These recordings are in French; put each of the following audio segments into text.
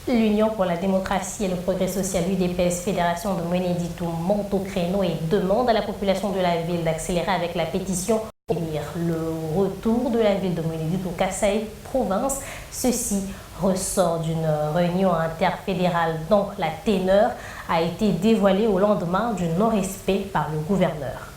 L'Union pour la démocratie et le progrès social UDPS Fédération de Mweneditou monte au créneau et demande à la population de la ville d'accélérer avec la pétition pour le retour de la ville de Mweneditou Kasaï province. Ceci ressort d'une réunion interfédérale dont la teneur a été dévoilée au lendemain du non-respect par le gouverneur.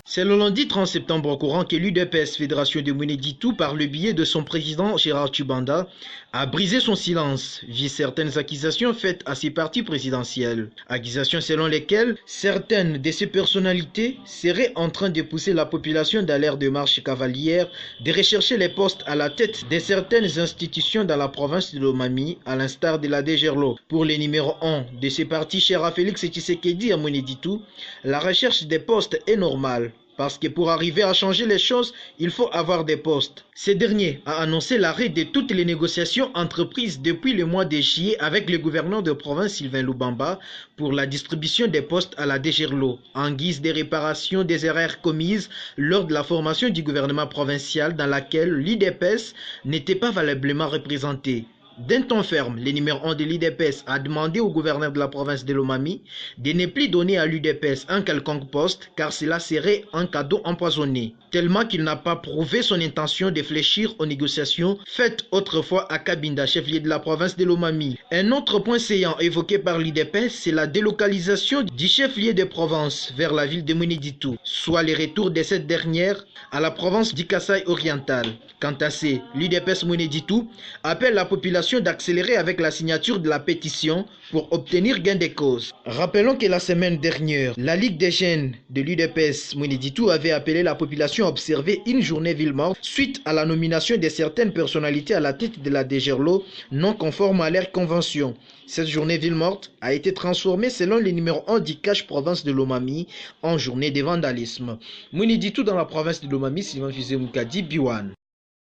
C'est le lundi 30 septembre au courant que l'UDPS Fédération de Mweneditou, par le biais de son président Gérard Tchibanda, a brisé son silence via certaines accusations faites à ses partis présidentiels. Accusations selon lesquelles certaines de ces personnalités seraient en train de pousser la population dans l'ère de marche cavalière de rechercher les postes à la tête de certaines institutions dans la province de Lomami, à l'instar de la Degerlo. Pour le numéro 1 de ces partis, cher Félix Tshisekedi à Mweneditou, la recherche des postes est normale. Parce que pour arriver à changer les choses, il faut avoir des postes. Ce dernier a annoncé l'arrêt de toutes les négociations entreprises depuis le mois de juillet avec le gouverneur de province Sylvain Lubamba pour la distribution des postes à la Degerlo, en guise de réparation des erreurs commises lors de la formation du gouvernement provincial dans laquelle l'UDPS n'était pas valablement représentée. D'un ton ferme, le numéro 1 de l'UDPS a demandé au gouverneur de la province de Lomami de ne plus donner à l'UDPS un quelconque poste car cela serait un cadeau empoisonné, tellement qu'il n'a pas prouvé son intention de fléchir aux négociations faites autrefois à Kabinda, chef-lieu de la province de Lomami. Un autre point saillant évoqué par l'UDPS, c'est la délocalisation du chef-lieu de province vers la ville de Mweneditou, soit le retour de cette dernière à la province du Kasaï oriental. Quant à ces, l'UDPS Mweneditou appelle la population d'accélérer avec la signature de la pétition pour obtenir gain de cause. Rappelons que la semaine dernière, la Ligue des jeunes de l'UDPS Mweneditou avait appelé la population à observer une journée ville morte suite à la nomination de certaines personnalités à la tête de la Degerlo non conforme à leur convention. Cette journée ville morte a été transformée selon le numéro 1 du Cache province de Lomami en journée de vandalisme. Mweneditou dans la province de Lomami, Sylvain Fizé Moukadi, Biwan.